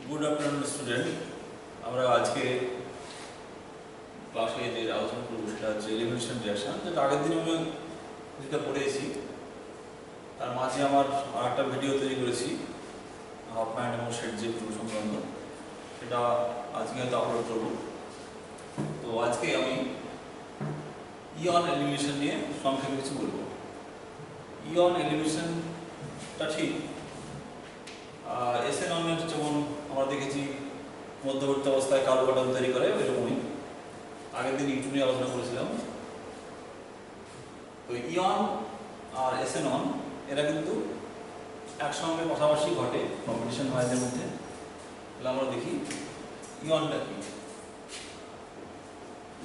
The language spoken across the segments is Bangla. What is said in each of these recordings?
Good afternoon student. আমরা আজকে ক্লাসে যে আলোচনা করবো সেটা হচ্ছে এলিমিনেশন রিঅ্যাকশন, যেটা আগের দিন আমি যেটা পড়েছি তার মাঝে আমার আর একটা ভিডিও তৈরি করেছি হাফম্যান এবং শেড যে সংক্রান্ত, সেটা আজকে হয়তো আপলোড করবো। তো আজকে আমি ইয়ন এলিমিনেশন নিয়ে সংক্ষেপে কিছু বলবো। ইয়ন এলিমিনেশনটা ঠিক এসএন অনের যেমন আমরা দেখেছি মধ্যবর্তী অবস্থায় কার্বোকার্বন তৈরি করে, ওইরকমই আগের দিন ইউটিউব নিয়ে আলোচনা করেছিলাম। তো ইয়ন আর এসএনন এরা কিন্তু একসঙ্গে পাশাপাশি ঘটে, কম্পিটিশন হয় এদের মধ্যে। তাহলে আমরা দেখি ইয়নটা কি।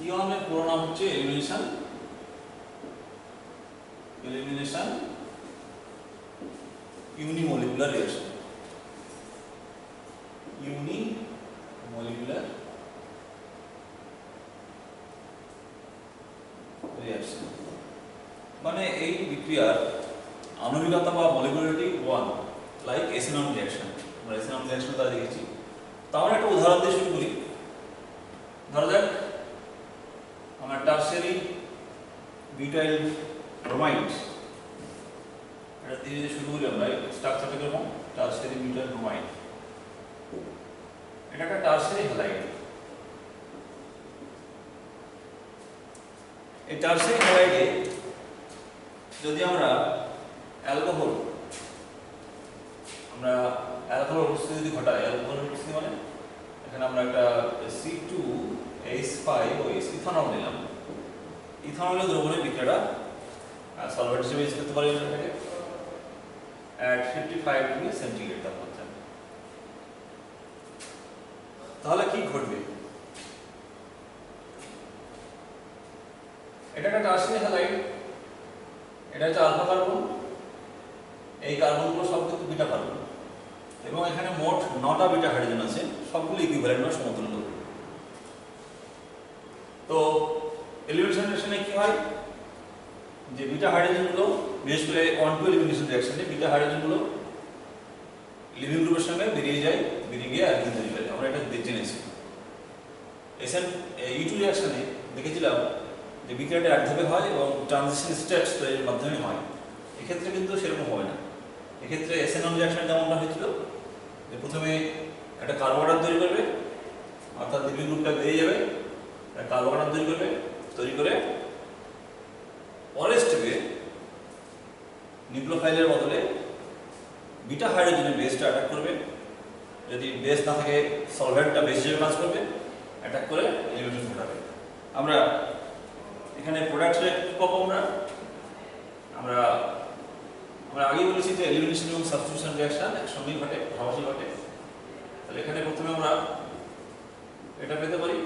ইয়নের পুরো নাম হচ্ছে এলিমিনেশন ইউনিমলিকুলার রিঅ্যাকশন। ইউনিমলিকুলার রিঅ্যাকশন মানে এই বিক্রিয়ার আণবিকতা বা মলিকুলারিটি 1, লাইক এসএনন রিঅ্যাকশন। আমরা এসএনন রিঅ্যাকশন দ্বারা দেখেছি। তো আমরা একটা উদাহরণ দিয়ে শুরু করি। ধরা যাক আমরা টারশিয়ারি বিউটাইল ব্রোমাইড, এটা দিয়ে যে শুরু করি আমরা, স্ট্রাকচারটা কিরকম, টারশিয়ারি বিউটাইল ব্রোমাইড। এটা একটা টারশিয়ারি হ্যালাইড। এই টারশিয়ারি হ্যালাইডে যদি আমরা অ্যালকোহল উপস্থিতি যদি ঘটাই, অ্যালকোহল উপস্থিতি মানে এখানে আমরা একটা C2H5OH ইথানল নিলাম। ইথানলের দ্রবণের বিক্রিয়াটা সলভেন্ট হিসেবে ইউজ করতে পারি এটাকে at 55 ডিগ্রি সেন্টিগ্রেড তাপমাত্রা। তাহলে কি ঘটবে? এটা একটা টারশিয়ারি হ্যালাইড, এটা হচ্ছে আলফা কার্বন, এই কার্বনগুলো সব কিন্তু বিটা কার্বন, এবং এখানে মোট 9টা বিটা হাইড্রোজেন আছে, সবগুলো ইকুইভ্যালেন্ট বা সমতুল্য। তো এলিমিনেশন রিঅ্যাকশনে কি হয় যে বিটা হাইড্রোজেনগুলো, বিশেষ করে 1-2 এলিমিনেশন রিঅ্যাকশনে বিটা হাইড্রোজেনগুলো লিভিং গ্রুপের সঙ্গে বেরিয়ে গিয়ে অ্যালকিন তৈরি করে। আমরা এটা জেনেছি। E2 রিঅ্যাকশনে দেখেছিলাম যে বিক্রিয়াটা একধাপে হয় এবং ট্রানজিশন স্টেটস তৈরির মাধ্যমে হয়। এক্ষেত্রে কিন্তু সেরকম হয় না। এক্ষেত্রে এসএনন রিঅ্যাকশনে যেমনটা হয়েছিল যে প্রথমে একটা কার্বোকার্বন তৈরি করবে, অর্থাৎ লিভিং গ্রুপটা বেরিয়ে যাবে, কার্বোকার্বন তৈরি করে পরের স্টেপে নিউক্লিওফাইলের বদলে বিটা হাইড্রোজেনের বেসটা অ্যাটাক করবে। যদি বেস না থাকে সলভেন্টটা বেস হিসেবে কাজ করবে, অ্যাটাক করে এলিমিনেশন ঘটাবে। আমরা এখানে প্রোডাক্টে কি পাবো? আমরা আগেই বলেছি যে এলিমিনেশন এবং সাবস্টিটিউশন রিঅ্যাকশন একসঙ্গেই ঘটে, পাশাপাশি ঘটে। তাহলে এখানে প্রথমে আমরা এটা পেতে পারি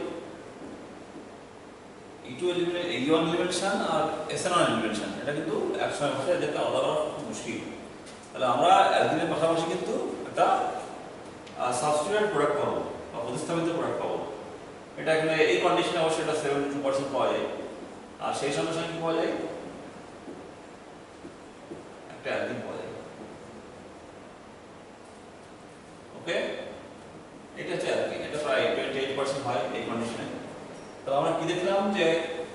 E1 এলিমিনেশন আর এসএনন এলিমিনেশন। এটা কিন্তু একসঙ্গে ঘটে, যেটা আলাদা করা খুব মুশকিল। তাহলে আমরা অ্যালকিনের পাশাপাশি কিন্তু একটা সাবস্টিটিউয়েন্ট প্রোডাক্ট পাবো বা প্রতিস্থাপিত প্রোডাক্ট পাবো। এটা এখানে এই কন্ডিশনে অবশ্যই এটা 72% পাওয়া যায়। আর সেই সঙ্গে সঙ্গে কি পাওয়া যায়? একটা অ্যালকিন পাওয়া যায়। ওকে, এটা হচ্ছে অ্যালকিন। এটা প্রায় 28% হয় এই কন্ডিশনে। তো আমরা কি দেখলাম যে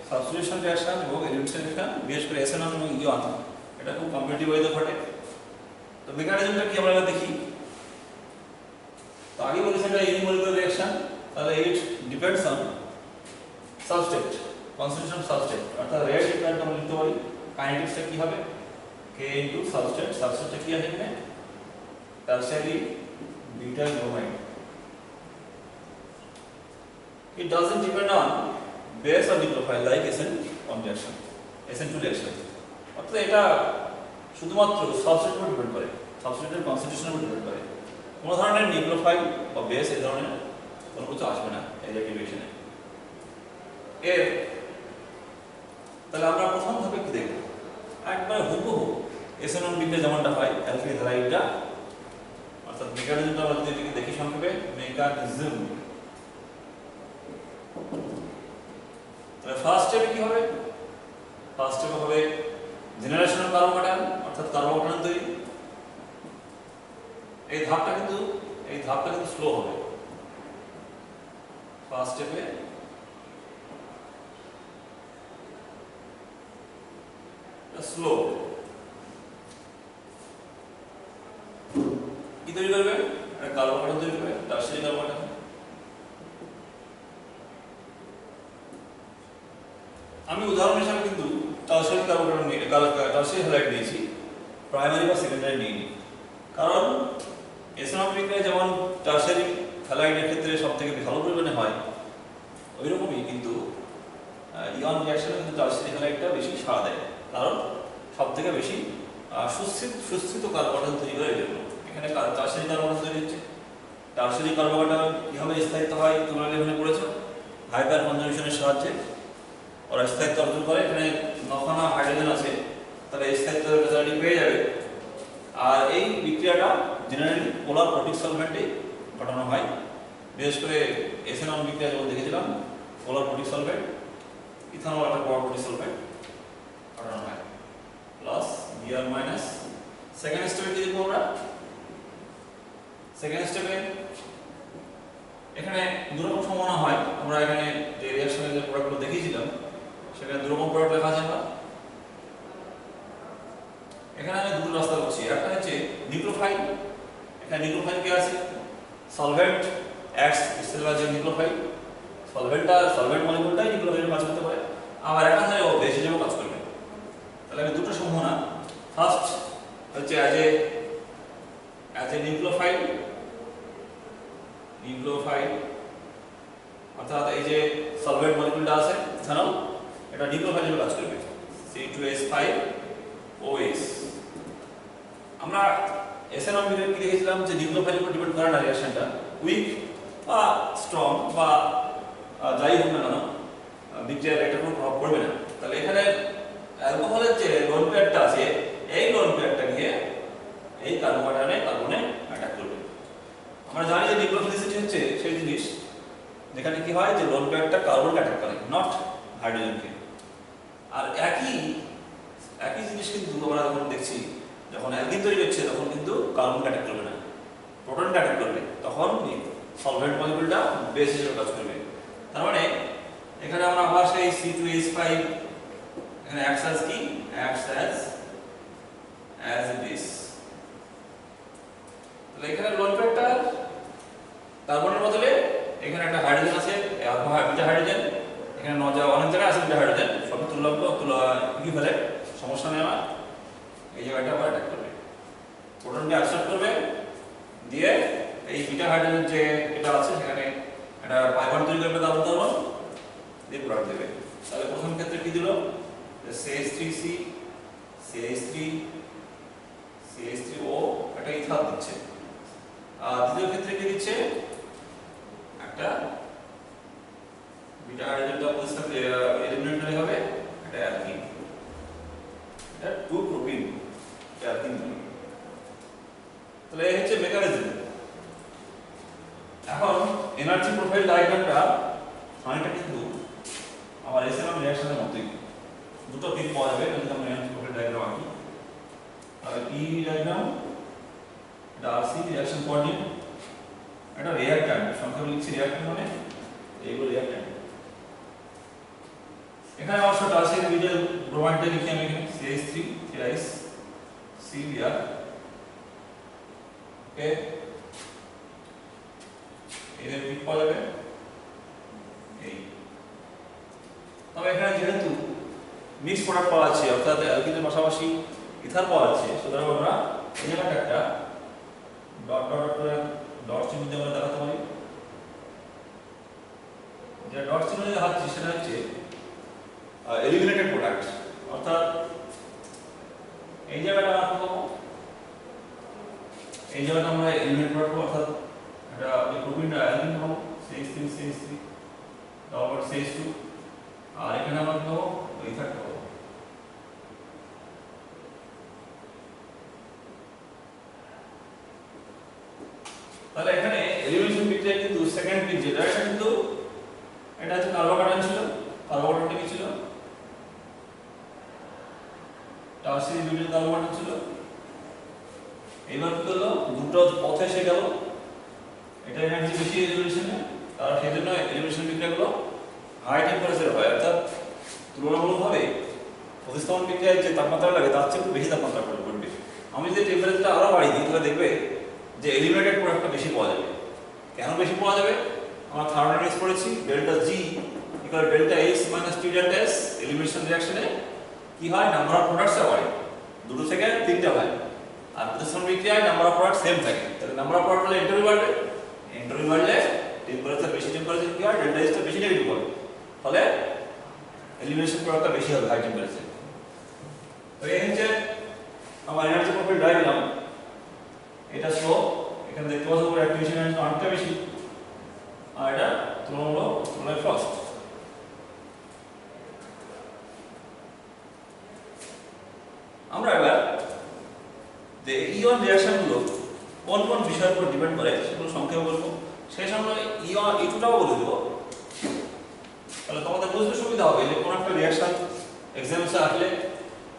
সাবস্টিটিউশন রিঅ্যাকশন এবং এলিমিনেশন রিঅ্যাকশন, বিশেষ করে এসএনন এবং ইয়ন, এটা খুব কম্পিটিটিভ ওয়েতে ঘটে। তো মেকানিজমটা কি আমরা দেখি। তো আগে বলেছি এটা ইউনিমলিকুলার রিঅ্যাকশন, তাহলে it depends on substrate, concentration of substrate, অর্থাৎ রেট ডিপেন্ড আমরা লিখতে পারি। কাইনেটিক্সটা কি হবে? K into substrate. সাবস্ট্রেটটা কি আছে এখানে? Tertiary butyl bromide. It doesn't depend on base or nucleophile like SN1 reaction, SN2 reaction. অর্থাৎ এটা শুধুমাত্র সাবস্ট্রেটের উপর ডিপেন্ড করে, সাবস্ট্রেটের কনসেন্ট্রেশনের উপর ডিপেন্ড করে। কোনো ধরনের নিউক্লিওফাইল বা বেস এই ধরনের কোনো কিছু আসবে না এই রিঅ্যাকশনে। তাহলে আমরা প্রথম ধাপে কি দেখব? একবারে হুবহু এসএনন বিক্রিয়া যেমনটা হয় অ্যালকিল হ্যালাইডটা, অর্থাৎ মেকানিজমটা আমরা যদি দেখি সংক্ষেপে, মেকানিজম। তাহলে ফার্স্ট স্টেপে কি হবে? ফার্স্ট স্টেপে হবে জেনারেশন অফ কার্বোকার্বন, অর্থাৎ কার্বোকার্বন তৈরি। এই ধাপটা কিন্তু এই ধাপটা কিন্তু স্লো হবে। ফার্স্ট স্টেপে স্লো কি তৈরি করবে, একটা কার্বোকার্বন তৈরি করবে, টারশিয়ারি কার্বোকার্বন। আমি উদাহরণ হিসাবে কিন্তু টারশিয়ারি কার্বোকার্বন টারশিয়ারি হ্যালাইড দিয়েছি, প্রাইমারি বা সেকেন্ডারি নিইনি। কারণ এসএনএম বিক্রিয়া যেমন টারশিয়ারি হ্যালাইডের ক্ষেত্রে সবথেকে ভালো পরিমাণে হয়, ওইরকমই কিন্তু ইয়ন রিঅ্যাকশনে কিন্তু টারশিয়ারি হ্যালাইডটা বেশি সাড়া দেয়, কারণ সবথেকে বেশি সুস্থিত কার্বোকার্বন তৈরি করে এই জন্য। এখানে টারশিয়ারি কার্বোকার্বন তৈরি হচ্ছে। টারশিয়ারি কার্বোকার্বন কিভাবে স্থায়িত্ব হয় তোমরা এখানে পড়েছো, হাইপার কনজারভেশনের সাহায্যে ওরা স্থায়িত্ব অর্জন করে। এখানে 9খানা হাইড্রোজেন আছে, তাহলে স্থায়িত্ব পেয়ে যাবে। আর এই বিক্রিয়াটা জেনারেলি পোলার প্রোটিক সলভেন্টে ঘটানো হয়, বিশেষ করে এসএনএম বিক্রিয়া যেমন দেখেছিলাম পোলার প্রোটিক সলভেন্ট, ইথানল একটা পোলার প্রোটিক সলভেন্ট ঘটানো হয়। Plus BR minus. সেকেন্ড স্টেপে কি দেখবো আমরা, সেকেন্ড স্টেপে এখানে দুরকম সম্ভাবনা হয়। আমরা এখানে যে রিঅ্যাকশনের যে প্রোডাক্টগুলো দেখিয়েছিলাম সেখানে দুরকম প্রোডাক্ট লেখা আছে। আমরা এখানে আমি দুটো রাস্তা করছি, একটা হচ্ছে নিউক্লিওফাইল। এখানে নিউক্লিওফাইল কি আছে, সলভেন্ট অ্যাডস ইটসেলফ যে নিউক্লিওফাইল, সলভেন্ট মলিকিউলটাই নিউক্লিওফাইলের কাজ করতে পারে, আবার একাধারে ও বেস হিসেবে কাজ করবে। তাহলে আমি দুটো সম্ভাবনা, ফার্স্ট হচ্ছে অ্যাজ এ নিউক্লিওফাইল অর্থাৎ এই যে সলভেন্ট মলিকিউলটা আছে ইথানল, এটা নিউক্লিওফাইল হিসেবে কাজ করবে, C2H5OH। আমরা এসএনএম বিক্রিয়া কি দেখেছিলাম যে নিউক্লিওফাইলের উপর ডিপেন্ড করে না রিঅ্যাকশনটা, উইক বা স্ট্রং বা যাই হোক না কেন বিক্রিয়ার এটার কোনো প্রভাব পড়বে না। তাহলে এখানে অ্যালকোহলের যে লোন পেয়ারটা আছে, এই লোন পেয়ারটা গিয়ে এই কার্বোকার্বনে অ্যাটাক করবে। আমরা জানি যে নিউক্লিওফিলিসিটি হচ্ছে সেই জিনিস যেখানে কি হয় যে লোন পেয়ারটা কার্বনকে অ্যাটাক করে, নট হাইড্রোজেনকে। আর একই জিনিস কিন্তু আমরা যখন দেখছি যখন অ্যালকিন তৈরি হচ্ছে তখন কিন্তু কার্বনকে অ্যাটাক করবে না, প্রোটনকে অ্যাটাক করবে, তখন সলভেন্ট মলিকিউলটা বেস হিসেবে কাজ করবে। তার মানে এখানে আমরা আবার সেই C2H5 এখানে অ্যাক্টস অ্যাজ কি, অ্যাক্টস অ্যাজ এ বেস। তাহলে এখানে লোন পেয়ারটা কার্বনের বদলে এখানে একটা হাইড্রোজেন আছে, বিটা হাইড্রোজেন, এখানে অনেক জায়গায় আছে বিটা হাইড্রোজেন, সবই তুলনামূলক ইকুইভ্যালেন্ট, সমস্যা নেই। আমার এই জায়গাটা আবার অ্যাটাক করবে, প্রোটনকে অ্যাবসর্ব করবে, দিয়ে এই বিটা হাইড্রোজেন যে এটা আছে সেখানে একটা পাই বন্ড তৈরি করবে, কার্বন কার্বন দিয়ে প্রোডাক্ট দেবে। তাহলে প্রথম ক্ষেত্রে কি দিল, CH3C CH3O একটা ইথার দিচ্ছে। আর দ্বিতীয় ক্ষেত্রে কি দিচ্ছে, একটা বিটা হাইড্রোজেনটা পরিষ্কার এলিমিনেটরি হবে, এটা অ্যালকিন, এটা 2 প্রোপিন অ্যালকিন। তাহলে এই হচ্ছে মেকানিজম। এখন এনার্জি প্রোফাইল ডায়াগ্রামটা খানিকটা কিন্তু আমার এসএনএম রিঅ্যাকশনের মতোই, দুটো দিক পাওয়া যাবে যদি আমরা এনার্জি প্রোফাইল ডায়াগ্রাম আঁকি। তাহলে পি ডায়াগ্রাম, এটা আরসি রিঅ্যাকশন কোঅর্ডিনেট, এটা রিঅ্যাক্ট্যান্ট, সংক্ষেপে লিখছি রিঅ্যাক্ট্যান্ট মানে এইগুলো রিঅ্যাক্ট্যান্ট। এখানে অবশ্য টারশিয়ারি বিটাইল ব্রোমাইডটা লিখি আমি এখানে CH3 CBr, ওকে। এদের পিক পাওয়া যাবে এই। তবে এখানে যেহেতু মিক্স প্রোডাক্ট পাওয়া যাচ্ছে, অর্থাৎ অ্যালকিনের পাশাপাশি ইথার পাওয়া যাচ্ছে, সুতরাং আমরা এই জায়গাটা একটা ডট চিহ্ন দিয়ে আমরা দেখাতে পারি। যে ডট চিহ্ন দিয়ে দেখাচ্ছি সেটা হচ্ছে এলিমিনেটেড প্রোডাক্ট, অর্থাৎ এই জায়গাটা আমরা পাবো, এই জায়গাটা আমরা এলিমিনেট প্রোডাক্ট, অর্থাৎ এটা এই প্রোটিনটা অ্যালকিন পাবো, CH3 তারপর CH2, আর এখানে আমরা পাবো ইথারটা পাবো। তাহলে এখানে এলিমিনেশন বিক্রিয়া কিন্তু সেকেন্ড পিক যেটা, এটা কিন্তু এটা হচ্ছে কার্বোকার্বন ছিল, কার্বোকার্বনটা কি ছিল, টারশিয়ারি বিউটাইল কার্বোকার্বন ছিল। এইবার কি হলো, দুটো পথে এসে গেল, এনার্জি বেশি এলিমিনেশনে, আর সেই জন্য এলিমিনেশন বিক্রিয়াগুলো হাই টেম্পারেচার হয়, অর্থাৎ তুলনামূলকভাবে প্রতিস্থাপন বিক্রিয়ায় যে তাপমাত্রা লাগে তার চেয়ে একটু বেশি তাপমাত্রা পড়বে। আমি যদি টেম্পারেচারটা আরও বাড়িয়ে দিই তাহলে দেখবে যে এলিমিনেটেড প্রোডাক্টটা বেশি পাওয়া যাবে। কেন বেশি পাওয়া যাবে? আমরা থার্মোডাইনামিক্স পড়েছি, delta G equal delta S minus T delta S. Elimination রিঅ্যাকশনে কি হয়? নাম্বার অফ প্রোডাক্টস বাড়ে, দুটো থেকে তিনটা হয়, আর প্রতিস্থাপন বিক্রিয়ায় নাম্বার অফ প্রোডাক্ট সেম থাকে। তাহলে নাম্বার অফ প্রোডাক্ট হলে এন্ট্রপি বাড়বে, এন্ট্রপি বাড়লে টেম্পারেচার বেশি, টেম্পারেচার কি হয়? ডেল্টা এসটা বেশি নেগেটিভ হবে, ফলে এলিমিনেশন প্রোডাক্টটা বেশি হবে হাই টেম্পারেচার। তো এই হচ্ছে আমার এনার্জি প্রোফাইল ডায়াগ্রাম। এটা স্লো, এখানে দেখতে পাচ্ছ উপরে অ্যাক্টিভেশন এনার্জি অনেকটা বেশি, আর এটা তুলনামূলক ফাস্ট। আমরা এবার যে ইয়ন রিঅ্যাকশনগুলো কোন কোন বিষয়ের উপর ডিপেন্ড করে সেগুলো সংক্ষেপে বলবো, সেই সঙ্গে ইয়ন ইটুটাও বলে দেবো। তাহলে তোমাদের বুঝতে সুবিধা হবে যে কোন একটা রিঅ্যাকশন এক্সামিনেশন আসলে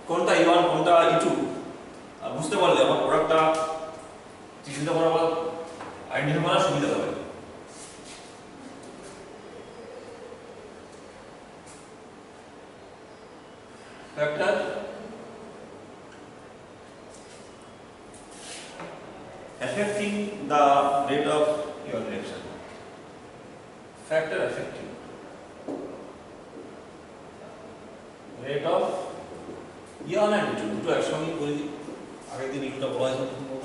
কোনটা ইয়ন কোনটা ইটু বুঝতে পারলে আমার প্রোডাক্টটা চিন্তা করা বা আইডেন্টিফাই করার সুবিধা হবে। Factor affecting the rate of ion reaction. Factor affecting rate of ion and ইটু দুটো একসঙ্গে করে দিই। আগের দিন ইটুটা বলা হয়েছিল প্রথমত।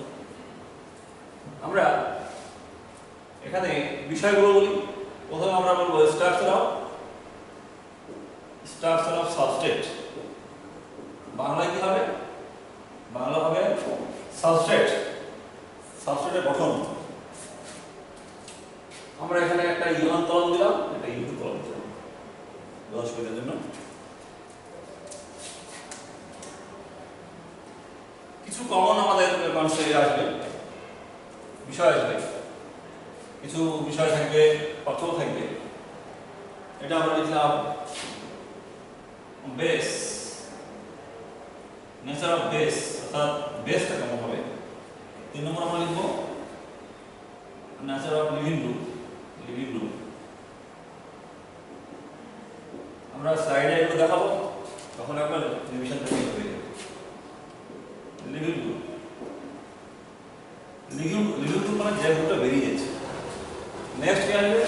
আমরা এখানে বিষয়গুলো বলি। প্রথমে আমরা বলবো স্ট্রাকচার অফ সাবস্ট্রেট। বাংলায় কি হবে? বাংলা হবে সাবস্ট্রেট, সাবস্ট্রেটের গঠন। আমরা এখানে একটা ইয়ন কলম দিলাম, একটা ইটু কলম দিলাম সুবিধার জন্য। কিছু কমন আমাদের কনসেপ্টে আসবে, বিষয় আসবে, কিছু বিষয় থাকবে, পার্থক্য থাকবে। এটা আমরা লিখলাম বেস, নেচার অফ বেস, অর্থাৎ বেসটা কেমন হবে। 3 নম্বর আমরা লিখব nature of living group, living group. আমরা স্লাইডে একটু দেখাবো, তখন একবার রিভিশনটা ঠিক হয়ে যাবে। লিভিং গ্রুপ, লিভিং গ্রুপ মানে যে গ্রুপটা বেরিয়ে যাচ্ছে। নেক্সট কি আসবে?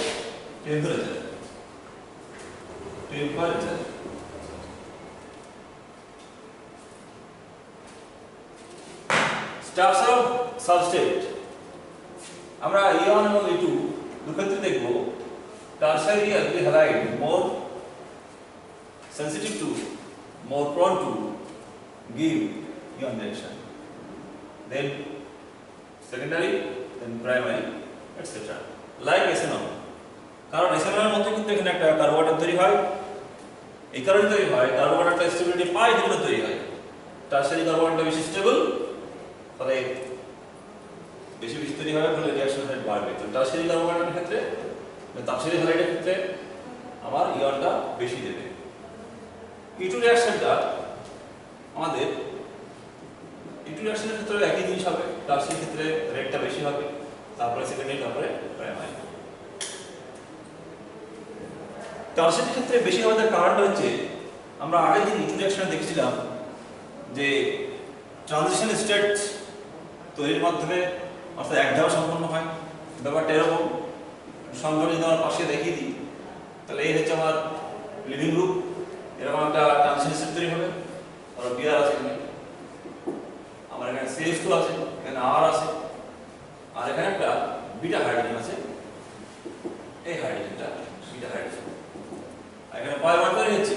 Temperature, temperature. Structure of substrate, আমরা ইয়ন এবং ইটু দুক্ষেত্রে দেখব। Tertiary alkyl halide more sensitive to, more prone to give ion reaction, then secondary, then primary, etc. Like ethanol, কারণ ethanol এর মধ্যে কিন্তু এখানে একটা কার্বোহাইড্রেট তৈরি হয়। এই কারণে তৈরি হয়, কার্বোহাইড্রেটটা স্টেবিলিটি পায়, যেগুলো তৈরি হয়। টারশারি কার্বোহাইড্রেটটা বেশি স্টেবল, ফলে বেশি বেশি তৈরি হয়, ফলে রিঅ্যাকশন রেট বাড়বে। তো টারশারি কার্বোহাইড্রেটের ক্ষেত্রে, টারশারি হ্যালাইডের ক্ষেত্রে আমার ইয়নটা বেশি দেবে। ইটু রিঅ্যাকশনটা আমাদের ইটু রিঅ্যাকশনের ক্ষেত্রে একই জিনিস হবে, টারশারির ক্ষেত্রে রেটটা বেশি হবে, তারপরে সেকেন্ডারি, তারপরে প্রাইমারি। টারশারির ক্ষেত্রে বেশি হওয়ার কারণটা হচ্ছে আমরা আগের দিন ইটু রিঅ্যাকশনে দেখেছিলাম যে ট্রানজিশন স্টেট তৈরির মাধ্যমে, অর্থাৎ এক ধাপ সম্পন্ন হয়। ব্যাপারটা এরকম, সংখ্যা যদি আমার পাশে দেখিয়ে দিই, তাহলে এই হচ্ছে আমার লিভিং গ্রুপ। এরকম একটা ট্রানজিশন স্টেট তৈরি হবে, আর বিআর আছে এখানে, আমার এখানে CH2 আছে, এখানে আর আছে, আর এখানে একটা বিটা হাইড্রোজেন আছে, এই হাইড্রোজেনটা বিটা হাইড্রোজেন, আর এখানে বায়োমার তৈরি হচ্ছে।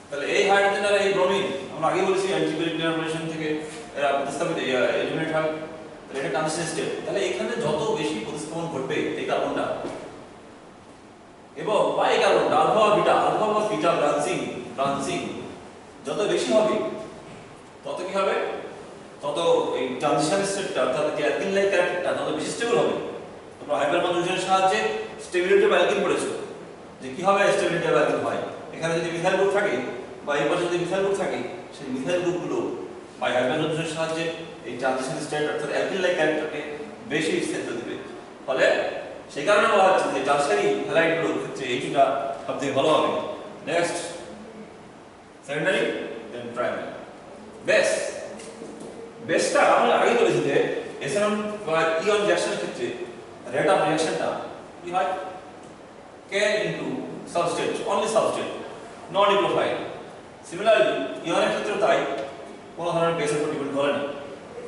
তাহলে এই হাইড্রোজেন আর এই ব্রোমিন আমরা আগে বলেছি অ্যান্টিবায়োটিক ডিনামিনেশন থেকে এরা প্রতিস্থাপিত এলিমিনেট হয়। তাহলে এটা ট্রানজিশন স্টেট। তাহলে এখানে যত বেশি প্রতিস্থাপন ঘটবে এই কার্বনটা এবং বা এই কার্বনটা আলফা বা বিটা ব্রাঞ্চিং যত বেশি হবে, তত কি হবে? তত এই ট্রানজিশন স্টেটটা, অর্থাৎ অ্যালকিন লাইক ক্যারেক্টারটা তত বেশি স্টেবল হবে। তোমরা হাইপার কনজুগেশনের সাহায্যে স্টেবিলিটি অফ অ্যালকিন পড়েছো, যে কি হবে স্টেবিলিটি অফ অ্যালকিন হয়। এখানে যদি মিথাইল গ্রুপ থাকে বা এই পাশে যদি মিথাইল গ্রুপ থাকে, সেই মিথাইল গ্রুপগুলো বাই হাইপার কনজুগেশনের সাহায্যে এই ট্রানজিশন স্টেট, অর্থাৎ অ্যালকিন লাইক ক্যারেক্টারকে বেশি স্টেবল দিবে, ফলে সেই কারণে বলা হচ্ছে যে টারশিয়ারি হ্যালাইডগুলোর ক্ষেত্রে এইটা সবথেকে ভালো হবে। নেক্সট সেকেন্ডারি, দেন প্রাইমারি। বেস, বেসটা আমরা আগেই বলেছি যে এসএনএম বা ইয়ন রিঅ্যাকশনের ক্ষেত্রে রেট অফ রিঅ্যাকশনটা কি হয় k into substrate, only substrate, not nucleophile. Similarly ইয়নের ক্ষেত্রে তাই কোনো ধরনের বেসের উপর ডিপেন্ড করে না।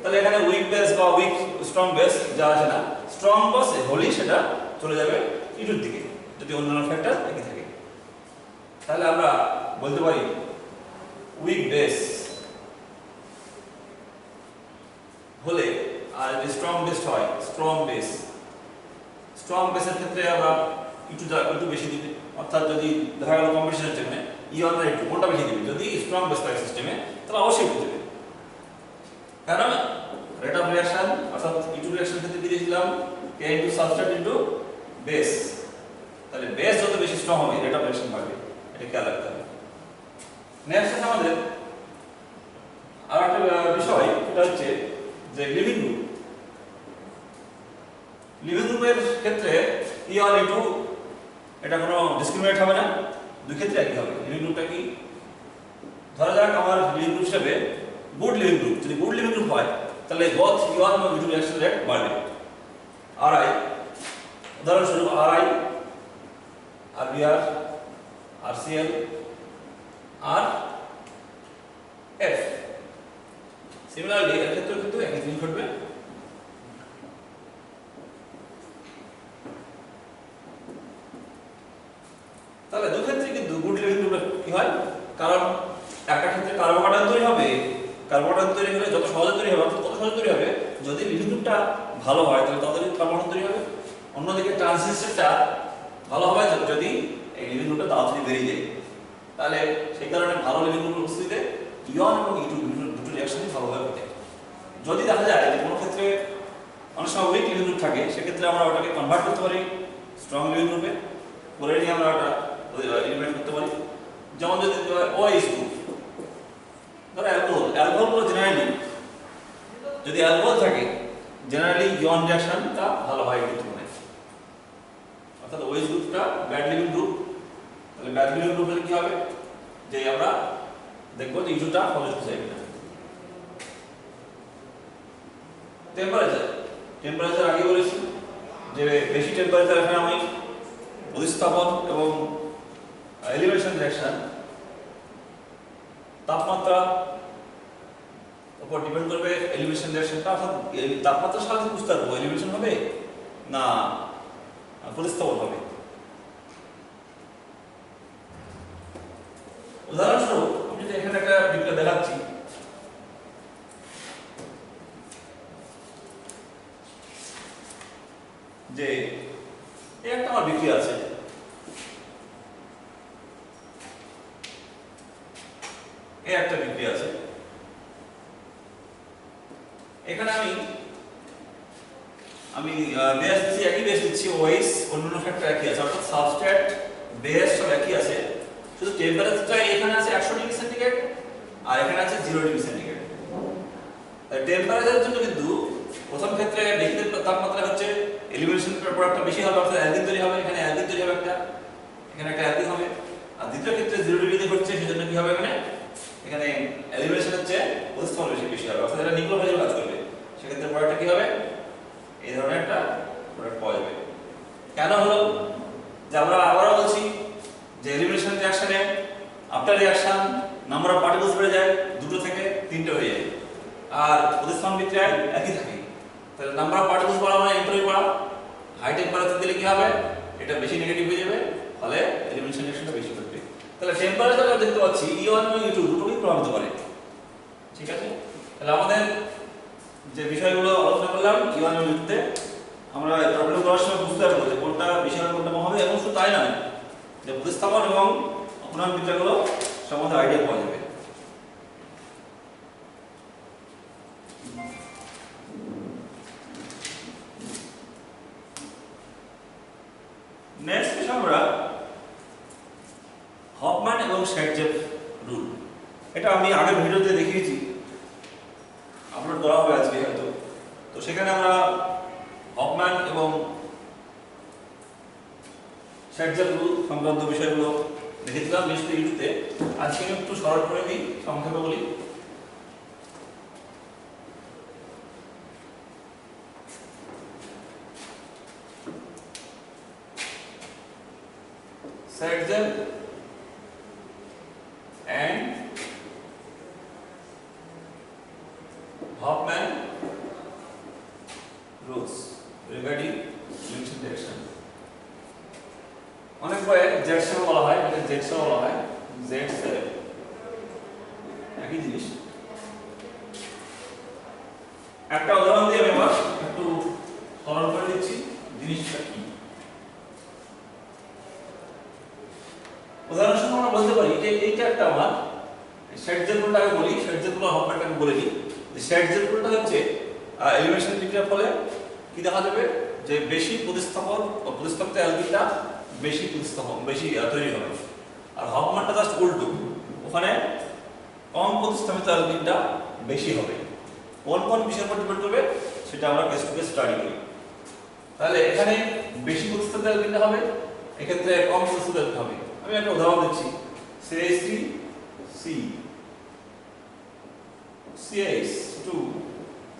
তাহলে এখানে উইক বেস বা উইক স্ট্রং বেস যা আছে না, স্ট্রং বেস হলেই সেটা চলে যাবে ইটুর দিকে যদি অন্যান্য ফ্যাক্টর একই থাকে। তাহলে আমরা বলতে পারি উইক বেস হলে আর যদি স্ট্রং বেস হয়, স্ট্রং বেসের ক্ষেত্রে আমরা একটু বেশি দিবে, অর্থাৎ যদি দেখা গেল কম্পিটিশনের জন্য ইয়নরা একটু কোনটা বেশি দিবে, যদি স্ট্রং বেস থাকে সিস্টেমে তাহলে অবশ্যই একটু দেবে। কারণ রেট অফ রিঅ্যাকশন অর্থাৎ ইটু রিঅ্যাকশন ক্ষেত্রে দিয়েছিলাম k into substrate into base, তাহলে বেস যত বেশি স্ট্রং হবে রেট অফ রিঅ্যাকশন বাড়বে, এটা খেয়াল রাখতে হবে। নেক্সট আছে আমাদের আর একটা বিষয়, এটা হচ্ছে যে লিভিং গ্রুপ। লিভিং গ্রুপের ক্ষেত্রে ইয়ন ইটু এটা কোনো ডিসক্রিমিনেট হবে না, দুই ক্ষেত্রে একই হবে। লিভিং গ্রুপটা কি, ধরা যাক আমার লিভিং গ্রুপ হিসেবে গুড লিভিং গ্রুপ, যদি গুড লিভিং গ্রুপ হয় তাহলে বোথ ইয়ন এবং ইটু রিঅ্যাকশন রেট বাড়বে। আরআই, উদাহরণস্বরূপ আরআই, আরবিআর, আরসিএল, আর এফ। সিমিলারলি এর ক্ষেত্রে কিন্তু একই জিনিস ঘটবে। তাহলে দুই ক্ষেত্রে কিন্তু গুড লিভিং গ্রুপ কি হয়, কারণ একটা ক্ষেত্রে কার্বোকাটায়ন তৈরি হবে, কার্বোকাটায়ন তৈরি হলে যত সহজে তৈরি হবে, কত সহজে তৈরি হবে, যদি লিভিং গ্রুপটা ভালো হয় তাহলে তাড়াতাড়ি কার্বোকাটায়ন তৈরি হবে। অন্যদিকে ট্রানজিস্টরটা ভালো হবে যদি এই লিভিং গ্রুপটা তাড়াতাড়ি বেরিয়ে যায়। তাহলে সেই কারণে ভালো লিভিং গ্রুপের উপস্থিতিতে ইয়ন এবং ইটু দুটো রিঅ্যাকশনই ভালোভাবে ঘটে। যদি দেখা যায় যে কোনো ক্ষেত্রে অনেক সময় উইক লিভিং গ্রুপ থাকে, সেক্ষেত্রে আমরা ওটাকে কনভার্ট করতে পারি স্ট্রং লিভিং গ্রুপে, করে নিয়ে আমরা ওটা এলিমিনেট করতে পারি। যেমন যদি OH গ্রুপ, ধরো অ্যালকোহলগুলো জেনারেলি যদি অ্যালকোহল থাকে জেনারেলি ইয়ন রিঅ্যাকশনটা ভালো হয় এর তুলনায়, অর্থাৎ OH গ্রুপটা ব্যাড লিভিং গ্রুপ। তাহলে ব্যাড লিভিং গ্রুপ হলে কি হবে, যে আমরা দেখবো যে ইটুটা পজিটিভ যাবে না। টেম্পারেচার আগে বলেছি যে বেশি টেম্পারেচার এখানে আমি প্রতিস্থাপন এবং এলিভেশন রিঅ্যাকশন তাপমাত্রা উপর ডিপেন্ড করবে। এলিভেশন রিঅ্যাকশনটা অর্থাৎ তাপমাত্রার সাথে বুঝতে পারবো এলিভেশন হবে না প্রতিস্থাপন হবে। উদাহরণস্বরূপ আমি যদি এখানে একটা বিক্রিয়া দেখাচ্ছি, যে এই একটা আমার বিক্রিয়া আছে, এই একটা বিক্রিয়া আছে, এখানে আমি বেস দিচ্ছি, একই বেস দিচ্ছি, OH অন্যান্য ফ্যাক্টর একই আছে, অর্থাৎ সাবস্ট্রেট বেস সব একই আছে, শুধু টেম্পারেচারটা এখানে আছে 100 ডিগ্রি সেন্টিগ্রেড আর এখানে আছে 0 ডিগ্রি সেন্টিগ্রেড। তাই টেম্পারেচারের জন্য কিন্তু প্রথম ক্ষেত্রে বেশি তাপমাত্রা হচ্ছে এলিভেশন প্রোডাক্টটা বেশি হবে, অর্থাৎ অ্যালকিন তৈরি হবে, এখানে অ্যালকিন তৈরি হবে একটা, এখানে একটা অ্যালকিন হবে। আর দ্বিতীয় ক্ষেত্রে 0 ডিগ্রিতে ঘটছে, সেজন্য কি হবে, এখানে এলিভেশনের চেয়ে প্রতিস্থাপন বেশি হবে, অর্থাৎ এটা নিউক্লিওফাইলের কাজ করবে। সেক্ষেত্রে প্রোডাক্টটা কি হবে, এই ধরনের একটা প্রোডাক্ট পাওয়া যাবে। কেন হলো, যে আমরা আবারও বলছি যে এলিমিনেশন রিঅ্যাকশনে after reaction number of particles বেড়ে যায়, 2 থেকে 3টে হয়ে যায়, আর প্রতিস্থাপন বিক্রিয়ায় একই থাকে। তাহলে নাম্বার অফ পার্টিকেলস বাড়া মানে এন্ট্রপি বাড়া, হাই টেম্পারেচার দিলে কি হবে, এটা বেশি নেগেটিভ হয়ে যাবে, ফলে এলিমিনেশন রিঅ্যাকশনটা বেশি ঘটবে। তাহলে টেম্পারেচার আমরা দেখতে পাচ্ছি ইয়ন এবং ইটু দুটোই প্রভাবিত করে। ঠিক আছে, তাহলে আমাদের যে বিষয়গুলো আলোচনা করলাম ইয়ন এবং ইটুতে, আমরা প্রবলেম করার সময় বুঝতে পারবো যে কোনটা বেশি হবে কোনটা কম হবে, এবং শুধু তাই নয় যে প্রতিস্থাপন এবং অন্যান্য বিক্রিয়াগুলো সম্বন্ধে আইডিয়া পাওয়া যাবে। নেক্সট বিষয় আমরা হফম্যান এবং শ্যাটজেফ রুল। এটা আমি আগের ভিডিওতে দেখিয়েছি, আপলোড করা হবে আজকে হয়তো। তো সেখানে আমরা হফম্যান এবং শেরজার রুল সংক্রান্ত বিষয়গুলো দেখেছিলাম লিস্ট ইউতে। আজকে আমি একটু সরল করে দিই, সংক্ষেপে বলি। শেরজার and Hoffman rules regarding limitation direction। অনেক বই জেডসেল বলা হয়, এটা জেডসেল বলা হয়, জেডসেল একই জিনিস। একটা উদাহরণ দিয়ে আমি আবার একটু সরল করে দিচ্ছি জিনিসটা কি। উদাহরণস্বরূপ আমরা বলতে পারি যে এইটা একটা আমার শেরজার রুলটাকে বলি, শেরজার রুল হফম্যানটাকে বলে দিই। শেরজার রুলটা হচ্ছে এলিমিনেশন বিক্রিয়ার ফলে কি দেখা যাবে, যে বেশি প্রতিস্থাপন ও প্রতিস্থাপিত অ্যালকিনটা বেশি তৈরি হবে। আর হফম্যানটা জাস্ট উল্টো, ওখানে কম প্রতিস্থাপিত অ্যালকিনটা বেশি হবে। কোন কোন বিষয়ের উপর ডিপেন্ড করবে সেটা আমরা কেস টু কেস স্টাডি করি। তাহলে এখানে বেশি প্রতিস্থাপিত অ্যালকিনটা হবে, এক্ষেত্রে কম প্রতিস্থাপিত অ্যালকিন হবে। আমি একটা উদাহরণ দিচ্ছি, CH3 C CH2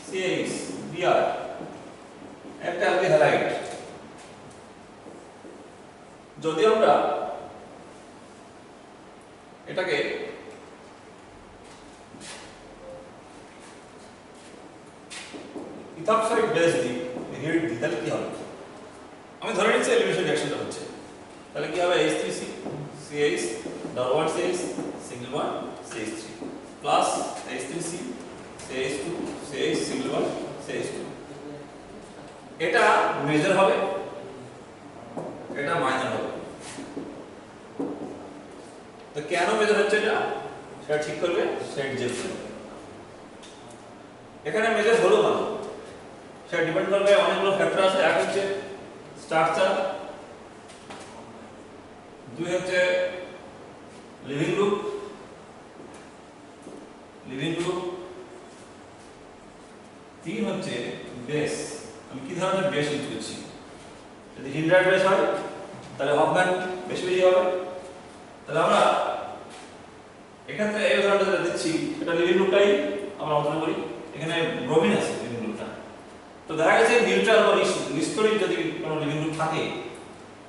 CH Br একটা অ্যালকিন হ্যালাইড। যদি আমরা এটাকে ইথাকসাইড বেস দিই, হিট দিই, তাহলে কি হবে? আমি ধরে নিচ্ছি এলিমিনেশন রিঅ্যাকশনটা হচ্ছে, তাহলে কি হবে? H3C CH double bond CH single bond CH3 plus H3C CH2 CH single bond CH2। এটা মেজর হবে, এটা মাইনর হবে। তো কেন মেজর হচ্ছে এটা, সেটা ঠিক করবে শেরজার রুল। এখানে মেজর হলো কেন সেটা ডিপেন্ড করবে অনেকগুলো ফ্যাক্টর আছে। এক হচ্ছে স্ট্রাকচার, দুই হচ্ছে লিভিং গ্রুপ, তিন হচ্ছে বেস। আমি কি ধরনের বেস ইউজ করছি, যদি হিন্ড্রাইড বেস হয় তাহলে হফম্যান বেশি হবে। তাহলে আমরা এখানে এই উদাহরণটা দিচ্ছি, এটা লিভিং গ্রুপটাই আমরা আলোচনা করি। এখানে ব্রোমিন আছে লিভিং গ্রুপটা। তো দেখা গেছে নিউট্রাল বা নিষ্ক্রিয় যদি কোনো লিভিং গ্রুপ থাকে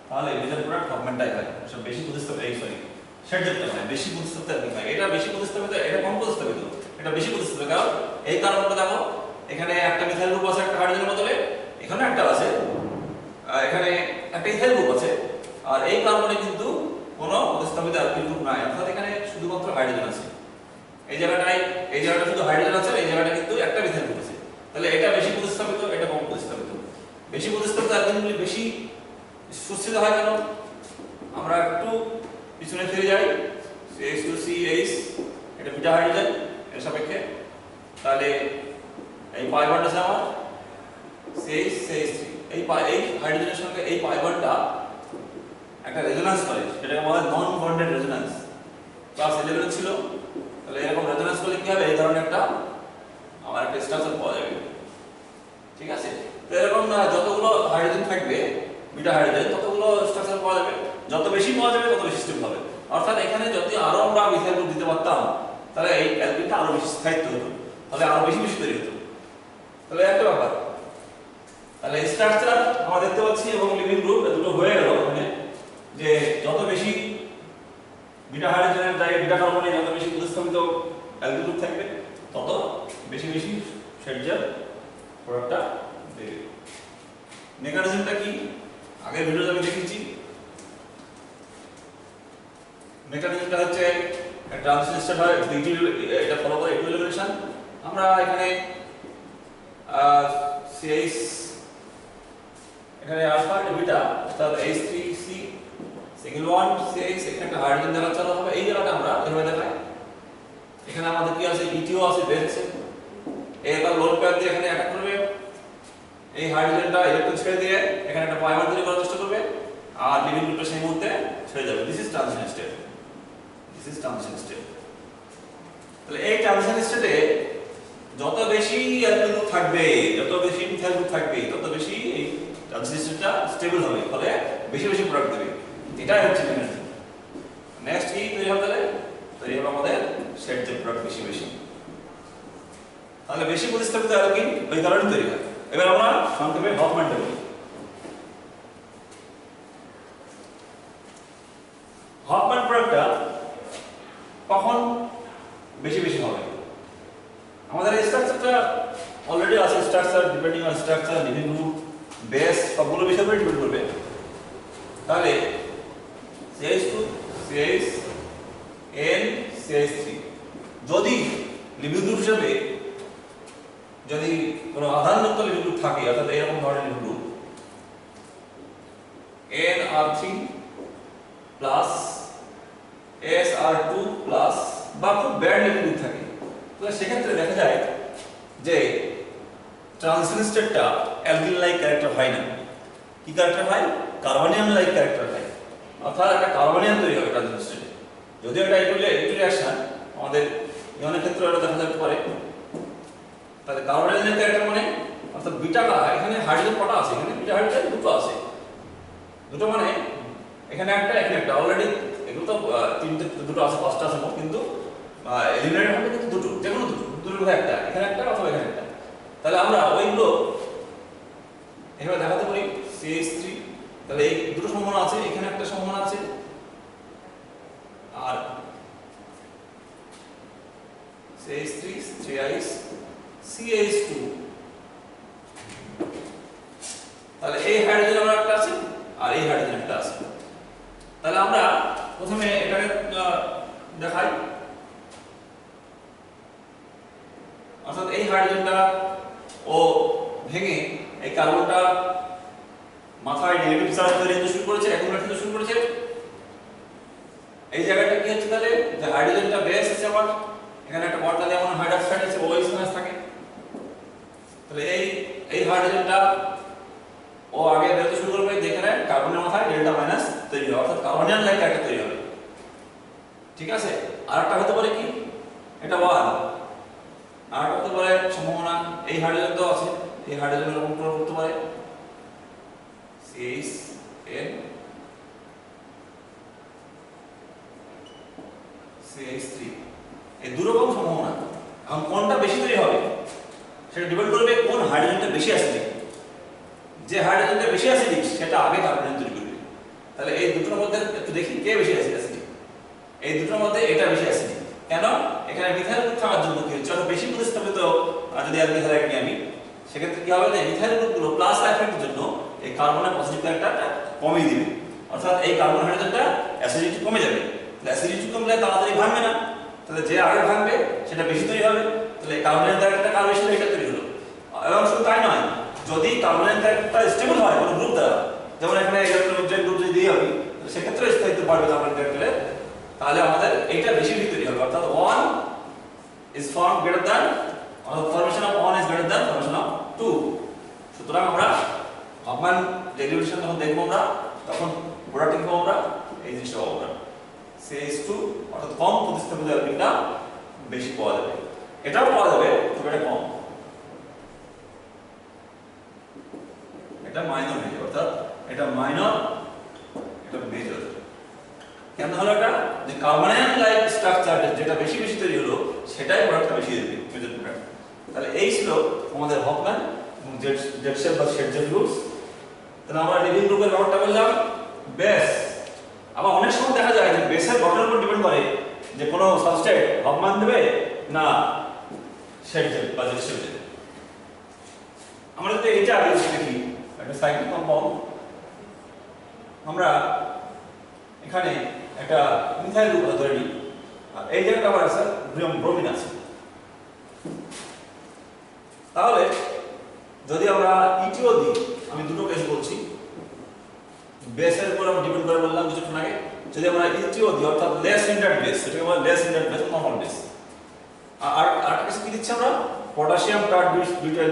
তাহলে মেজর প্রোডাক্ট হফম্যানটাই হয়, সব বেশি প্রতিস্থাপিত শেরজারটা হয়, বেশি প্রতিস্থাপিত হয়। এটা বেশি প্রতিস্থাপিত, এটা কম প্রতিস্থাপিত, এটা বেশি প্রতিস্থাপিত। কারণ এই কারণটা দেখো, এখানে একটা মিথাইল গ্রুপ আছে একটা হাইড্রোজেনের বদলে, এখানে একটা আছে, এখানে একটা ইথাইল গ্রুপ আছে, আর এই কার্বনে কিন্তু কোনো প্রতিস্থাপিত অ্যালকিল গ্রুপ নাই, অর্থাৎ এখানে শুধুমাত্র হাইড্রোজেন আছে। এই জায়গাটা শুধু হাইড্রোজেন আছে, এই জায়গাটা কিন্তু একটা মিথাইল গ্রুপ আছে। তাহলে এটা বেশি প্রতিস্থাপিত, এটা কম প্রতিস্থাপিত। বেশি প্রতিস্থাপিত অ্যালকিনগুলি বেশি সুস্থিত হয় কেন? আমরা একটু পিছনে ফিরে যাই, H2CH এটা বিটা হাইড্রোজেন এর সাপেক্ষে, তাহলে এই পাই বন্ড আছে আমার CH3, এই হাইড্রোজেনের সঙ্গে এই পাই বন্ডটা একটা রেজোন্যান্স করে, সেটাকে বলা হয় নন বন্ডেড রেজোন্যান্স। ক্লাস 11 ছিল, তাহলে এরকম রেজোন্যান্স করলে কি হবে, এই ধরনের একটা আমার একটা স্ট্রাকচার পাওয়া যাবে। ঠিক আছে, তো এরকম যতগুলো হাইড্রোজেন থাকবে বিটা হাইড্রোজেন, ততগুলো স্ট্রাকচার পাওয়া যাবে। যত বেশি পাওয়া যাবে তত বেশি স্টেবল হবে। অর্থাৎ এখানে যদি আরো আমরা মিথাইল গ্রুপ দিতে পারতাম তাহলে এই অ্যালকিনটা আরো বেশি স্থায়িত্ব হতো, তাহলে আরো বেশি তৈরি হতো। তাহলে একটা ব্যাপার, তাহলে স্ট্রাকচার আমরা দেখতে পাচ্ছি এবং লিভিং গ্রুপ দুটো হয়ে গেল ওখানে, যে যত বেশি বিটা হাইড্রোজেনের জায়গায় বিটা কার্বনে যত বেশি প্রতিস্থাপিত অ্যালকিল গ্রুপ থাকবে তত বেশি শেরজার প্রোডাক্টটা দেবে। মেকানিজমটা কি আগের ভিডিওতে আমি দেখিয়েছি। মেকানিজমটা হচ্ছে ট্রানজিশন স্টেট হয়, এটা ফলো করে ইকুইলিব্রিয়েশন। আমরা এখানে CH এখানে আলফা আর বিটা, অর্থাৎ H3C সিঙ্গেল বন্ড CH, এখানে একটা হাইড্রোজেন দ্বারা চালু হবে। এই জায়গাটা আমরা এভাবে দেখাই, এখানে আমাদের কি আছে, ETO আছে, বেস আছে। এবার লোড পেয়ার দিয়ে এখানে অ্যাটাক করবে, এই হাইড্রোজেনটা ইলেকট্রন ছেড়ে দিয়ে এখানে একটা পাই বন্ড তৈরি করার চেষ্টা করবে, আর লিভিং গ্রুপটা সেই মুহূর্তে ছেড়ে যাবে। This is transition state. তাহলে এই ট্রানজিশন স্টেটে যত বেশি অ্যালকিল গ্রুপ থাকবে, যত বেশি মিথাইল গ্রুপ থাকবে, তত বেশি এই ট্রানজিশন স্টেটটা স্টেবল হবে, ফলে বেশি প্রোডাক্ট দেবে। এটাই হচ্ছে মেকানিজম। নেক্সট কি তৈরি হবে তাহলে? তৈরি হবে আমাদের সেট জেড প্রোডাক্ট বেশি বেশি। তাহলে বেশি প্রতিস্থাপিত অ্যালকিন ওই কারণে তৈরি হয়। এবার আমরা সংক্ষেপে হফম্যানটা বলি। হফম্যান প্রোডাক্টটা কখন বেশি বেশি হবে? আমাদের এই স্ট্রাকচারটা অলরেডি আছে। Structure depending on structure, living group, base সবগুলো বিষয়ের উপরে ডিপেন্ড করবে। তাহলে CH2 CH N CH3 যদি লিভিং গ্রুপ হিসেবে যদি কোনো আধানযুক্ত লিভিং গ্রুপ থাকে, অর্থাৎ এরকম ধরনের living group NR3 plus SR2 plus বা খুব ব্যাড লিভিং গ্রুপ থাকে, তাহলে সেক্ষেত্রে দেখা যায় যে ট্রানজিশন স্টেটটা অ্যালকিন লাইক ক্যারেক্টার হয় না। কি ক্যারেক্টার হয়? কার্বনিয়াম লাইক ক্যারেক্টার হয়। অর্থাৎ একটা কার্বনিয়াম তৈরি হবে ট্রানজিশন স্টেটে। যদিও এটা একটু রিঅ্যাকশন আমাদের ইয়নের ক্ষেত্রে এটা দেখা যেতে পারে। তাহলে কার্বনিয়াম লাইক ক্যারেক্টার মানে অর্থাৎ বিটা এখানে হাইড্রোজেন কটা আছে? এখানে বিটা হাইড্রোজেন দুটো আছে। দুটো মানে এখানে একটা এখানে একটা, অলরেডি এগুলো তো তিনটে দুটো আছে, পাঁচটা আছে মোট, কিন্তু এলিমিনেট হবে কিন্তু দুটো, যে কোনো দুটোর মধ্যে একটা, এখানে একটা অথবা এখানে একটা। তাহলে আমরা ওইগুলো এভাবে দেখাতে পারি CH3। তাহলে এই দুটো সম্ভাবনা আছে, এখানে একটা সম্ভাবনা আছে, আর CH3 3Is CH2। তাহলে এই হাইড্রোজেন আমরা একটা আছে আর এই হাইড্রোজেন একটা আছে। তাহলে আমরা প্রথমে এটাকে দেখাই। অর্থাৎ এই হাইড্রোজেনটা ও ভেঙে এই কার্বনটা মাথায় নেগেটিভ চার্জ তৈরি হতে শুরু করেছে, অ্যাকুমুলেট হতে শুরু করেছে। এই জায়গাটা কি হচ্ছে তাহলে? যে হাইড্রোজেনটা বেস আছে আমার, এখানে একটা বন্ড দিয়ে আমার হাইড্রোক্সাইড আছে, OH মাইনাস থাকে। তাহলে এই হাইড্রোজেনটা ও আগে বেরোতে শুরু করবে, যেখানে কার্বনের মাথায় ডেল্টা মাইনাস তৈরি হবে, অর্থাৎ কার্বনিয়াম লাইক একটা তৈরি হবে। ঠিক আছে? আরেকটা হতে পারে কি? এটা 1। আরেকটা হতে পারে সম্ভাবনা এই হাইড্রোজেন তো আছে, এই হাইড্রোজেন এরকম করতে পারে CHN CH3। এই দুই রকম সম্ভাবনা। এখন কোনটা বেশি তৈরি হবে সেটা ডিপেন্ড করবে কোন হাইড্রোজেনটা বেশি অ্যাসিডিক। যে হাইড্রোজেনটা বেশি অ্যাসিডিক সেটা আগে কার্বন তৈরি করবে। তাহলে এই দুটোর মধ্যে একটু দেখি কে বেশি অ্যাসিডিক। এই দুটোর মধ্যে এটা বেশি অ্যাসিডিক। কেন? এখানে মিথাইল গ্রুপ থাকার জন্য কি হচ্ছে? বেশি প্রতিস্থাপিত যদি মিথাইল গ্রুপ নিই আমি, সেক্ষেত্রে কি হবে? যে মিথাইল গ্রুপগুলো প্লাস আইফেক্টের জন্য এই কার্বনের পজিটিভ ক্যারেক্টারটা কমিয়ে দিবে, অর্থাৎ এই কার্বন হাইড্রোজেনটা অ্যাসিডিটি কমে যাবে। অ্যাসিডিটি কমলে তাড়াতাড়ি ভাঙবে না, তাহলে যে আগে ভাঙবে সেটা বেশি তৈরি হবে। তাহলে কার্বনের ক্যারেক্টারটা কার বেশি, এটা তৈরি হলো। এবং শুধু তাই নয়, যদি কার্বনের ক্যারেক্টারটা স্টেবল হয় কোনো গ্রুপ দ্বারা, যেমন এখানে ইলেকট্রোনিক গ্রুপ যদি দিই আমি, সেক্ষেত্রে স্থায়িত্ব বাড়বে কার্বনের ক্যারেক্টারে, তাহলে আমাদের এইটা বেশি তৈরি হবে। অর্থাৎ 1 is formed greater than, or formation of 1 is greater than formation of 2। সুতরাং আমরা হফম্যান ডেরিভেশন যখন দেখব আমরা, তখন প্রোডাক্ট লিখব আমরা এই জিনিসটা পাবো আমরা CH2, অর্থাৎ কম প্রতিস্থাপিত অ্যালকিনটা বেশি পাওয়া যাবে। এটাও পাওয়া যাবে, তবে এটা কম, এটা মাইনর হয়ে যাবে। অর্থাৎ এটা মাইনর, এটা মেজর। কেন হলো এটা? যে কার্বনিয়াম লাইক স্ট্রাকচার যেটা বেশি বেশি তৈরি হলো সেটাই প্রোডাক্টটা বেশি দেবে, মেজর প্রোডাক্ট। তাহলে এই ছিল আমাদের হফম্যান এবং জেড শেপ বা শেড জেড গ্রুপস। তাহলে আমরা লিভিং গ্রুপের ব্যাপারটা বললাম। বেস, আবার অনেক সময় দেখা যায় যে বেসের গঠনের উপর ডিপেন্ড করে যে কোনো সাবস্ট্রেট হফম্যান দেবে না শেড জেড বা জেড শেপ দেবে। আমরা যদি এটা আগে দেখি, একটা সাইক্লিক কম্পাউন্ড, আমরা এখানে একটা মিথাইল গ্রুপ ধরে নিই, আর এই জায়গাটা আবার আছে ব্রোমিন আছে। তাহলে যদি আমরা ইটিও দিই, আমি দুটো কেস বলছি, বেসের উপর আমরা ডিপেন্ড করে বললাম কিছুক্ষণ আগে। যদি আমরা ইটিও দিই, অর্থাৎ লেস হিন্ডার্ড বেস, সেটাকে বলা less hindered base, normal base. আর আরেকটা কেস কি দিচ্ছি আমরা? পটাশিয়াম টার্ট বিউটাইল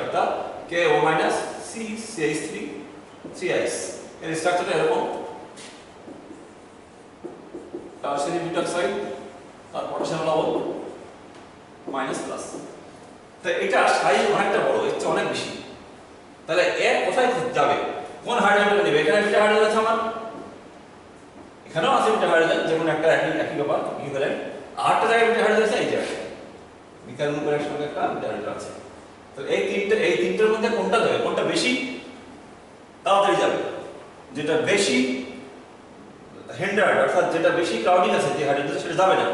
অর্থাৎ KO CH3 3Is। এর স্ট্রাকচারটা এরকম, টারশিয়ারি বিউটাক্সাইড আর পটাশিয়াম লবণ মাইনাস প্লাস। তো এটা সাইজ অনেকটা বড়, এর চেয়ে অনেক বেশি। তাহলে এর কোথায় যাবে? কোন হাইড্রোজেনটা নেবে? এখানে বিটা হাইড্রোজেন আছে আমার, যে কোনো একটা একই ব্যাপার ইকুইভ্যালেন্ট। আরেকটা জায়গায় বিটা হাইড্রোজেন আছে, এই জায়গায় মিথাইল গ্রুপের সঙ্গে একটা বিটা হাইড্রোজেন আছে। তো এই তিনটের মধ্যে কোনটা যাবে, কোনটা বেশি তাড়াতাড়ি যাবে? যেটা বেশি হিন্ডার্ড অর্থাৎ যেটা বেশি ক্রাউডিং আছে যে হাইড্রোজেন সেটা যাবে না,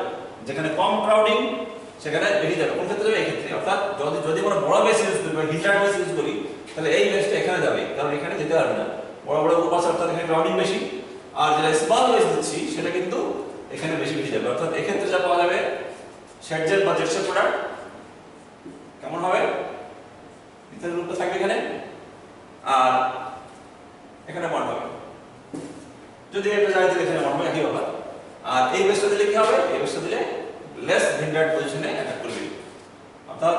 যেখানে কম ক্রাউডিং সেখানে বেশি যাবে। কোন ক্ষেত্রে যাবে? এই ক্ষেত্রে। অর্থাৎ যদি আমরা বড় বেস ইউজ করি বা হিন্ডার্ড বেস ইউজ করি তাহলে এই বেসটা এখানে যাবে, কারণ এখানে যেতে পারবে না, বড় বড় গ্রুপ আছে অর্থাৎ এখানে ক্রাউডিং বেশি। আর যেটা স্মল বেস দিচ্ছি সেটা কিন্তু এখানে বেশি যাবে। অর্থাৎ এক্ষেত্রে যা পাওয়া যাবে শেডজেল বা জেটসেল প্রোডাক্ট কেমন হবে? মিথাইল গ্রুপটা থাকবে এখানে আর এখানে বন্ড হবে। যদি এটা যায় তাহলে এখানে বন্ড হবে, একই ব্যাপার। আর এই বেসটা দিলে কি হবে? এই বেসটা দিলে লেস হিন্ডার্ড পজিশনে অ্যাটাক করবে, অর্থাৎ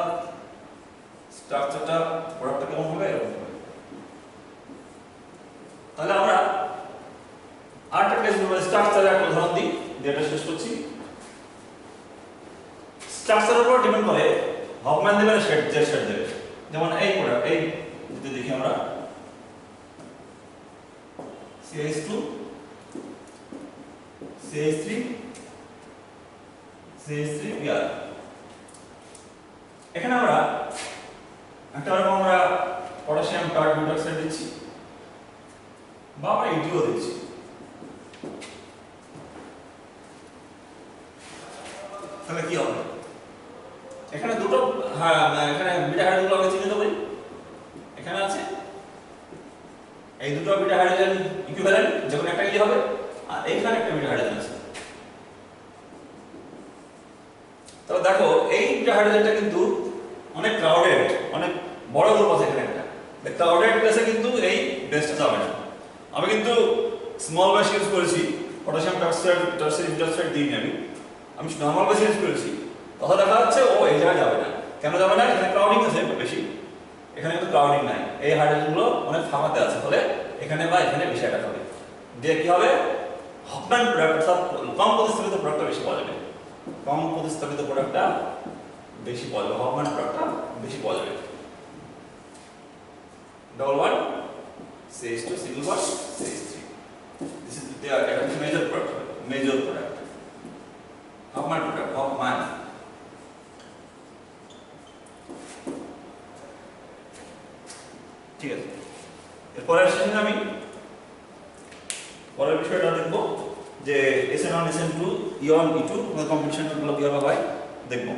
স্ট্রাকচারটা প্রোডাক্টটা কেমন হবে? এরকম হবে। তাহলে আমরা আরেকটা কেস নেব, স্ট্রাকচারের একটা উদাহরণ দিই, যেটা শেষ করছি। স্ট্রাকচারের উপর ডিপেন্ড করে হফম্যান দেবে না শেড দেবে। যেমন এই প্রোডাক্ট, এই যদি দেখি আমরা CH2 CH3 CH3Br, এখানে আমরা একটা রকম আমরা পটাশিয়াম কার্বন অক্সাইড দিচ্ছি বা আমরা ইটিও দিচ্ছি। তাহলে কি হবে? এখানে দুটো এখানে বিটা হাইড্রোজেন আমরা চিহ্নিত করি, এখানে আছে এই দুটো বিটা হাইড্রোজেন ইকুইভ্যালেন্ট, যখন একটা কি হবে, আর এইখানে একটা বিটা হাইড্রোজেন আছে। তাহলে দেখো এই বিটা হাইড্রোজেনটা কিন্তু অনেক ক্রাউডেড, অনেক বড় গ্রুপ আছে এখানে একটা। ক্রাউডেড বেসে কিন্তু এই বেসটা যাবে না। আমি কিন্তু স্মল বেস ইউজ করেছি, পটাশিয়াম টারসিয়ারি বিটা অক্সাইড দিইনি, আমি নরমাল বেস ইউজ করেছি। তখন দেখা যাচ্ছে ও এই জায়গায় যাবে না। কেন যাবে না? এখানে ক্রাউডিং আছে বেশি, এখানে কিন্তু ক্রাউডিং নাই, এই হাইড্রোজেনগুলো অনেক ফাঁকাতে আছে, ফলে এখানে বা এখানে বেশি অ্যাটাক হবে। দিয়ে কি হবে? হফম্যান প্রোডাক্ট অর্থাৎ কম প্রতিস্থাপিত প্রোডাক্টটা বেশি পাওয়া যাবে, কম প্রতিস্থাপিত প্রোডাক্টটা বেশি পাওয়া যাবে, হফম্যান প্রোডাক্টটা বেশি পাওয়া যাবে। Double bond CH2 single bond CH3, this is the major product Hofmann product, Hofmann. ঠিক আছে, এরপরের সেশনে আমি পরের বিষয়টা দেখব যে SN1 SN2 ইয়ন E2 কম্পিটিশন গুলো কিভাবে হয় দেখব।